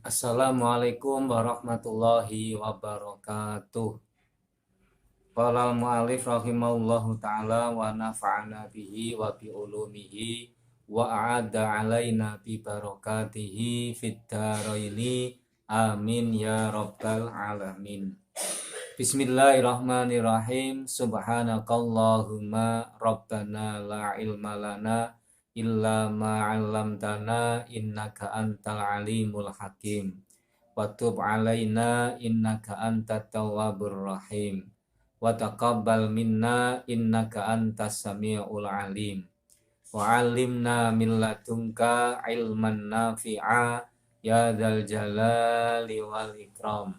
Assalamualaikum warahmatullahi wabarakatuh. Qala al-mu'allif rahimahullahu ta'ala wa nafa'ana bihi wa bi ulumihi wa a'adda alaina bi barakatihi fid dharaini amin ya rabbal alamin. Bismillahirrahmanirrahim. Subhanakallahumma rabbana la ilma lana illa ma 'allamtana innaka antal alimul hakim. Wa tub 'alaina innaka antat tawwabur rahim. Wa taqabbal minna innaka antas samiul alim. Wa 'allimna min ladunka ilman nafi'a ya dzal jalali wal ikram.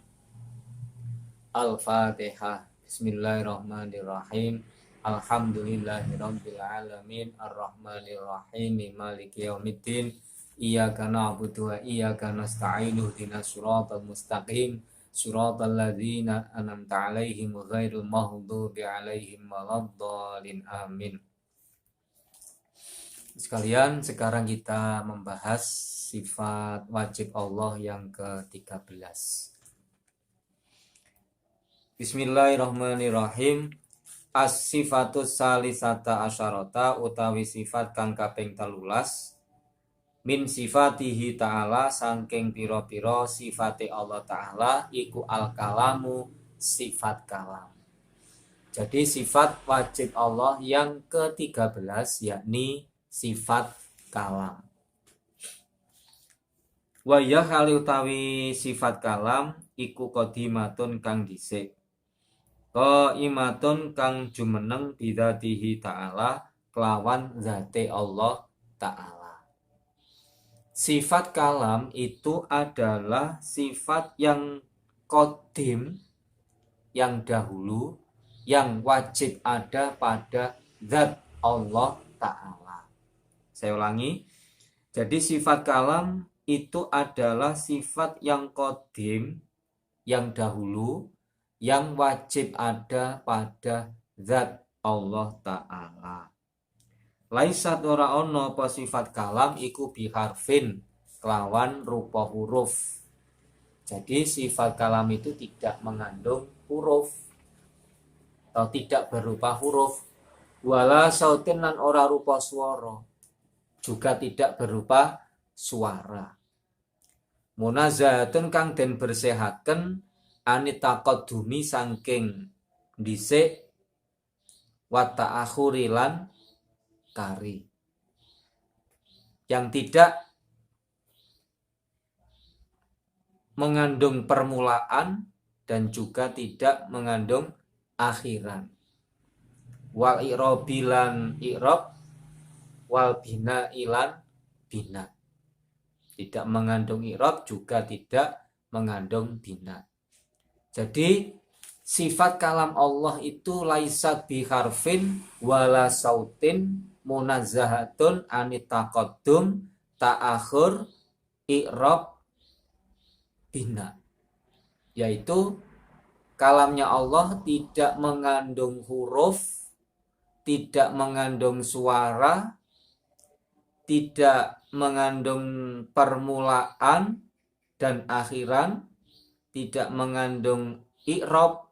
Al-Fatihah. Bismillahirrahmanirrahim. Alhamdulillahirabbil alamin arrahmanirrahim maliki yaumiddin. Iyyaka na'budu wa iyyaka nasta'in ihdinas siratal mustaqim siratal ladzina an'amta 'alaihim ghairil maghdubi alaihim waladdallin amin. Sekalian, sekarang kita membahas sifat wajib Allah yang ke-13. Bismillahirrahmanirrahim. As-sifatus salisata asyarata utawi sifat kang kaping 13 min sifatihi ta'ala saking pira-pira sifate Allah ta'ala iku al-kalamu sifat kalam. Jadi sifat wajib Allah yang ke-13 yakni sifat kalam. Wa ya hal utawi sifat kalam iku qadimatun kang dhisik. Qaimatun kang jumeneng bidzatihi ta'ala kelawan zate Allah ta'ala. Sifat kalam itu adalah sifat yang qadim, yang dahulu, yang wajib ada pada zat Allah ta'ala. Saya ulangi. Jadi sifat kalam itu adalah sifat yang qadim, yang dahulu, yang wajib ada pada zat Allah ta'ala. Laisat ora ono apa sifat kalam iku biharfin kelawan rupa huruf. Jadi sifat kalam itu tidak mengandung huruf atau tidak berupa huruf. Wala sautin lan ora rupa swara, juga tidak berupa suara. Munazzatun kang den bersehaken anitaqaddumi saking dhisik wa ta'akhuri lan kari, yang tidak mengandung permulaan dan juga tidak mengandung akhiran. Wal i'rabilan i'rab wal bina ilan bina, tidak mengandung i'rab juga tidak mengandung bina. Jadi sifat kalam Allah itu laisat biharfin wala sautin munazzahatun anitaqaddum ta'akhur i'rab bina, yaitu kalamnya Allah tidak mengandung huruf, tidak mengandung suara, tidak mengandung permulaan dan akhiran, tidak mengandung i'rab,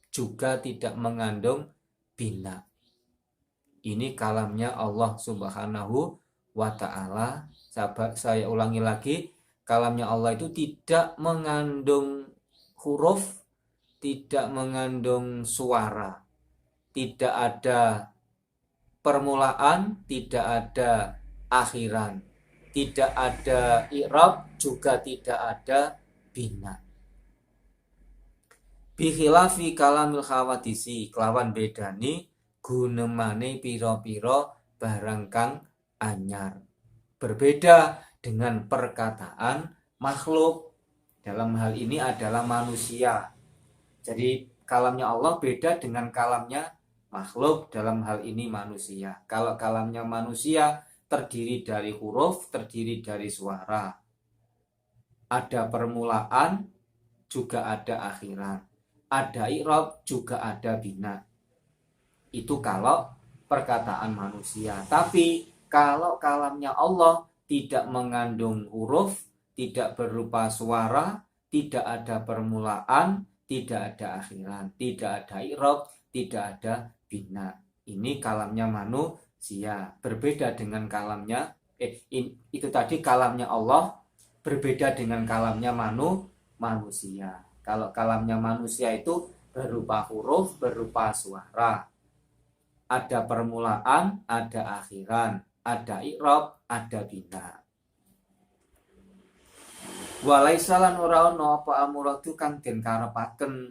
juga tidak mengandung bina. Ini kalamnya Allah Subhanahu wa ta'ala. Saya ulangi lagi, kalamnya Allah itu tidak mengandung huruf, tidak mengandung suara, tidak ada permulaan, tidak ada akhiran, tidak ada i'rab, juga tidak ada bina. Bikhilafi kalamil khawadisi kelawan bedani gunemane piro-piro barang kang anyar. Berbeda dengan perkataan makhluk, dalam hal ini adalah manusia. Jadi kalamnya Allah beda dengan kalamnya makhluk, dalam hal ini manusia. Kalau kalamnya manusia terdiri dari huruf, terdiri dari suara, ada permulaan, juga ada akhiran, ada i'rab, juga ada bina. Itu kalau perkataan manusia. Tapi kalau kalamnya Allah tidak mengandung huruf, tidak berupa suara, tidak ada permulaan, tidak ada akhiran, tidak ada i'rab, tidak ada bina. Ini kalamnya manusia, berbeda dengan kalamnya itu tadi kalamnya Allah, berbeda dengan kalamnya manusia. Kalau kalamnya manusia itu berupa huruf, berupa suara. Ada permulaan, ada akhiran, ada i'rab, ada bina. Walaisalan ora ono apa amuratu kang den karepaken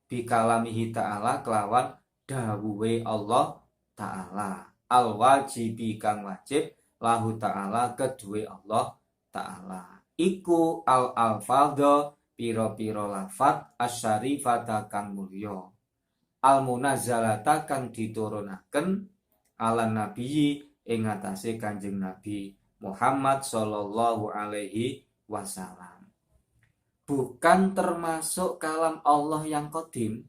bikalamihi ta'ala kelawan dawuhe Allah ta'ala. Al wajibi kang wajib lahu ta'ala kedue Allah ta'ala. Iku al alfadho piro-piro lafat asyarifata kang mulya. Al munazzalata kang diturunaken ala nabiyyi ing atase Kanjeng Nabi Muhammad sallallahu alaihi wasallam. Bukan termasuk kalam Allah yang qadim.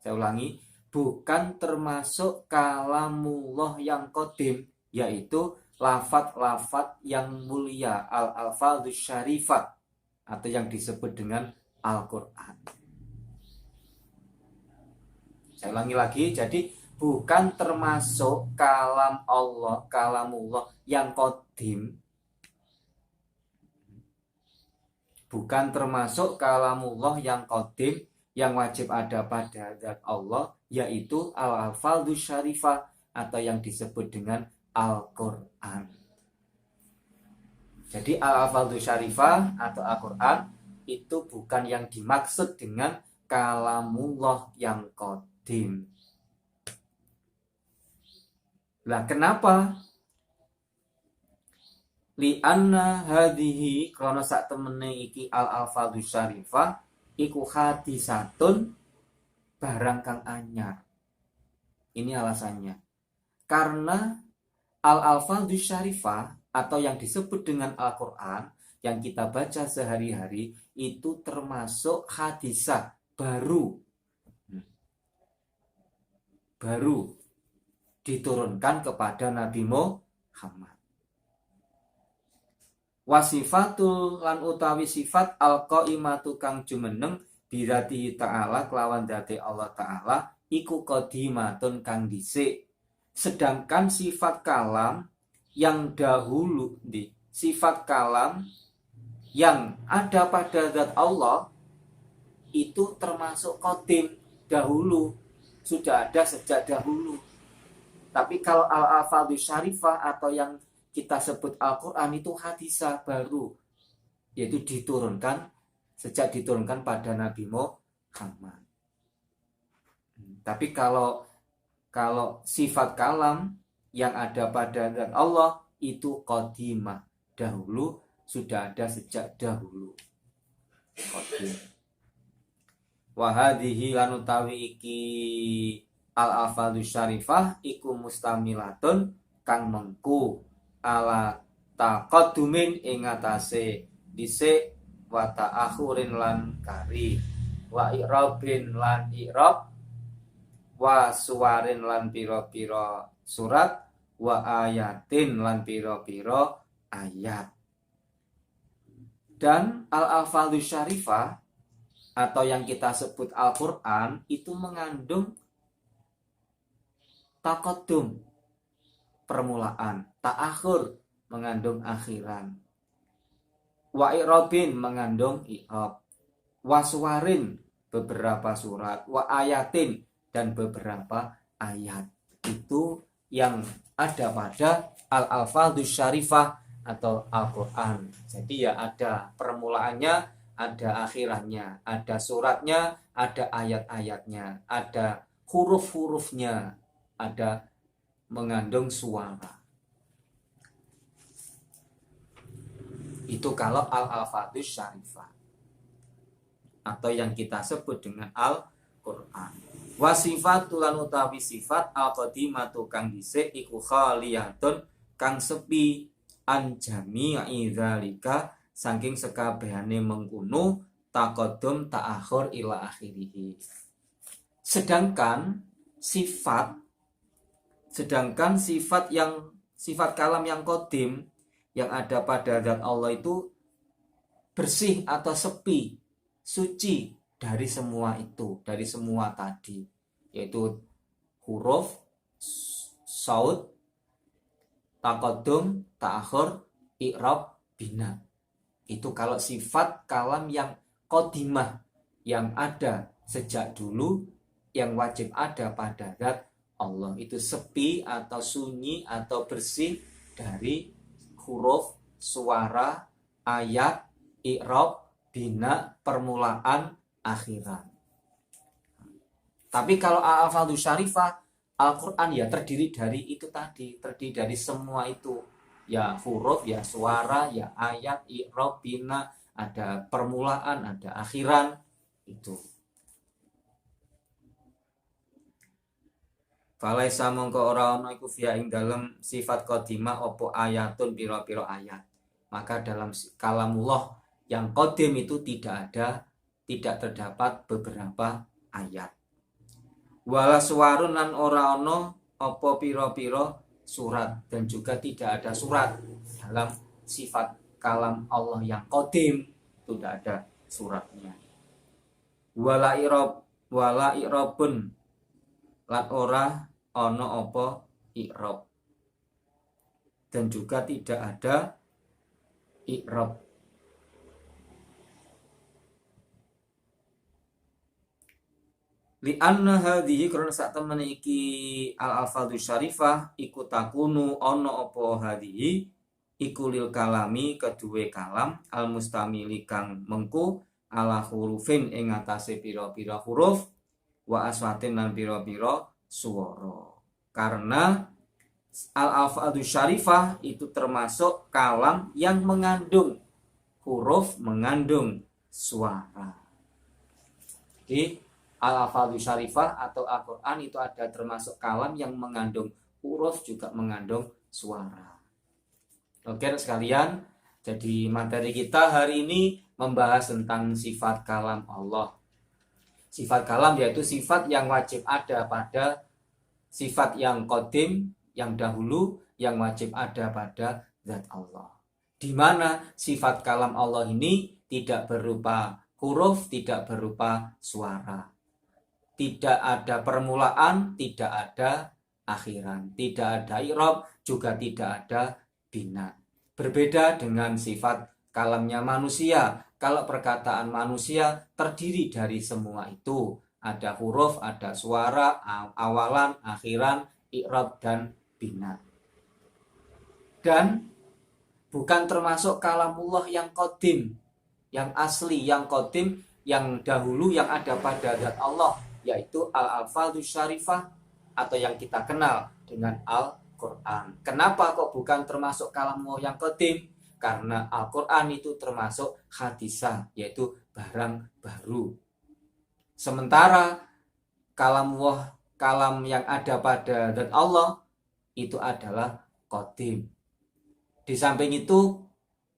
Saya ulangi, bukan termasuk kalamullah yang qadim, yaitu lafat-lafat yang mulia, al-alfadzus syarifat, atau yang disebut dengan Al-Quran. Saya ulangi lagi, jadi bukan termasuk kalam Allah, kalamullah yang qadim, bukan termasuk kalamullah yang qadim yang wajib ada pada zat Allah, yaitu al-alfadzus syarifah atau yang disebut dengan Al-Quran. Jadi al-alfadzus syarifah atau Al-Quran itu bukan yang dimaksud dengan kalamullah yang qadim. Lah kenapa? Li'anna hadhihi karena sak temene iki al-alfadzus syarifah iku hadisatun barang kang anyar. Ini alasannya. Karena al-alfadzus syarifah atau yang disebut dengan Al-Quran yang kita baca sehari-hari itu termasuk hadisah baru diturunkan kepada Nabi Muhammad. Wasifatul lan utawi sifat al-qaimatu kang jumeneng birati ta'ala kelawan dati Allah ta'ala iku qadimatun kang dhisik. Sedangkan sifat kalam yang dahulu sifat kalam yang ada pada zat Allah itu termasuk qadim, dahulu, sudah ada sejak dahulu. Tapi kalau al-alfadzus syarifah atau yang kita sebut Al-Quran itu hadisah baru, yaitu sejak diturunkan pada Nabi Muhammad. Tapi kalau sifat kalam yang ada pada zat Allah itu qadimah, dahulu, sudah ada sejak dahulu. Qadim. Wa hadhihi lan utawi iki al-alfadzus syarifah iku mustamilatun kang mengku ala taqaddumin ing atase dhisik wa ta'akhurin lan kari wa i'rabin lan i'rab wa suwarin lan pira-pira surat wa ayatin lan pira-pira ayat. Dan al-alfadzus syarifah atau yang kita sebut Al-Quran itu mengandung taqaddum, permulaan, ta'akhur mengandung akhiran, wa i'rabin mengandung i'rab, wa suwarin beberapa surat, wa ayatin dan beberapa ayat. Itu yang ada pada al-alfadzus syarifah atau Al-Quran. Jadi ya ada permulaannya, ada akhirannya, ada suratnya, ada ayat-ayatnya, ada huruf-hurufnya, ada mengandung suara. Itu kalau al-alfadzus syarifah atau yang kita sebut dengan Al-Quran. Wa sifatul lan utawi sifat al-qadimatu kang dhisik iku khaliyatun kang sepi an jami'i dzalika saking sekabehane mengkono taqaddum ta'akhur ila akhirih. Sedangkan sifat kalam yang qadim yang ada pada zat Allah itu bersih atau sepi, suci dari semua itu, dari semua tadi, yaitu huruf, saut, taqaddum, ta'akhur, i'rab, bina. Itu kalau sifat kalam yang qadimah, yang ada sejak dulu, yang wajib ada pada zat Allah. Itu sepi atau sunyi atau bersih dari huruf, suara, ayat, i'rab, bina, permulaan, akhiran. Tapi kalau al-alfadzus syarifah, Al-Quran ya terdiri dari itu tadi, terdiri dari semua itu. Ya huruf, ya suara, ya ayat, i'rab, bina, ada permulaan, ada akhiran, itu. Falaisa mongko ora ana iku fiya ing dalem sifat qadimah opo ayatun pira-pira ayat. Maka dalam kalamullah yang qadim itu tidak terdapat beberapa ayat. Wala suwarun lan ora ana apa pira-pira surat, dan juga tidak ada surat dalam sifat kalam Allah yang qadim, tidak ada suratnya. Wala i'rabun lan ora ana apa i'rab, dan juga tidak ada i'rab. Li anna hadhihi karena sak temen iki al-alfadzus syarifah iku takunu ana apa hadhihi iku lil kalami kedue kalam al mustamili kang mengku ala hurufin ing atase pira-pira huruf wa aswatin lan pira-pira swara. Karena al-alfadzus syarifah itu termasuk kalam yang mengandung huruf, mengandung suara. Jadi al-alfadzus syarifah atau Al-Quran itu ada termasuk kalam yang mengandung huruf, juga mengandung suara. Oke sekalian, jadi materi kita hari ini membahas tentang sifat kalam Allah. Sifat kalam yaitu sifat yang wajib ada pada sifat yang qadim, yang dahulu, yang wajib ada pada zat Allah. Di mana sifat kalam Allah ini tidak berupa huruf, tidak berupa suara. Tidak ada permulaan, tidak ada akhiran, tidak ada i'rab, juga tidak ada bina. Berbeda dengan sifat kalamnya manusia. Kalau perkataan manusia terdiri dari semua itu. Ada huruf, ada suara, awalan, akhiran, i'rab, dan bina. Dan bukan termasuk kalamullah yang qadim, yang asli, yang qadim, yang dahulu, yang ada pada zat Allah, yaitu al-alfadzus syarifah atau yang kita kenal dengan Al-Quran. Kenapa kok bukan termasuk kalamullah yang qadim? Karena Al-Quran itu termasuk hadisah, yaitu barang baru. Sementara kalamullah, kalam yang ada pada zat Allah itu adalah qadim. Di samping itu,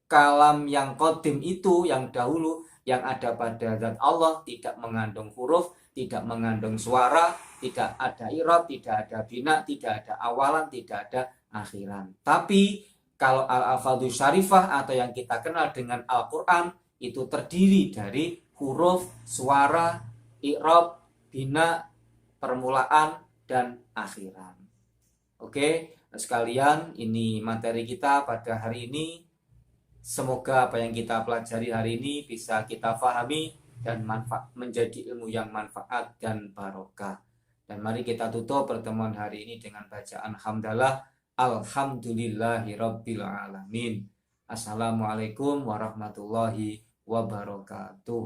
kalam yang qadim itu, yang dahulu, yang ada pada zat Allah tidak mengandung huruf, tidak mengandung suara, tidak ada i'rab, tidak ada bina, tidak ada awalan, tidak ada akhiran. Tapi kalau al-alfadzus syarifah atau yang kita kenal dengan Al-Quran itu terdiri dari huruf, suara, i'rab, bina, permulaan, dan akhiran. Oke, sekalian, ini materi kita pada hari ini. Semoga apa yang kita pelajari hari ini bisa kita pahami dan menjadi ilmu yang manfaat dan barokah. Dan mari kita tutup pertemuan hari ini dengan bacaan hamdalah. Alhamdulillahirabbil alamin. Assalamualaikum warahmatullahi wabarakatuh.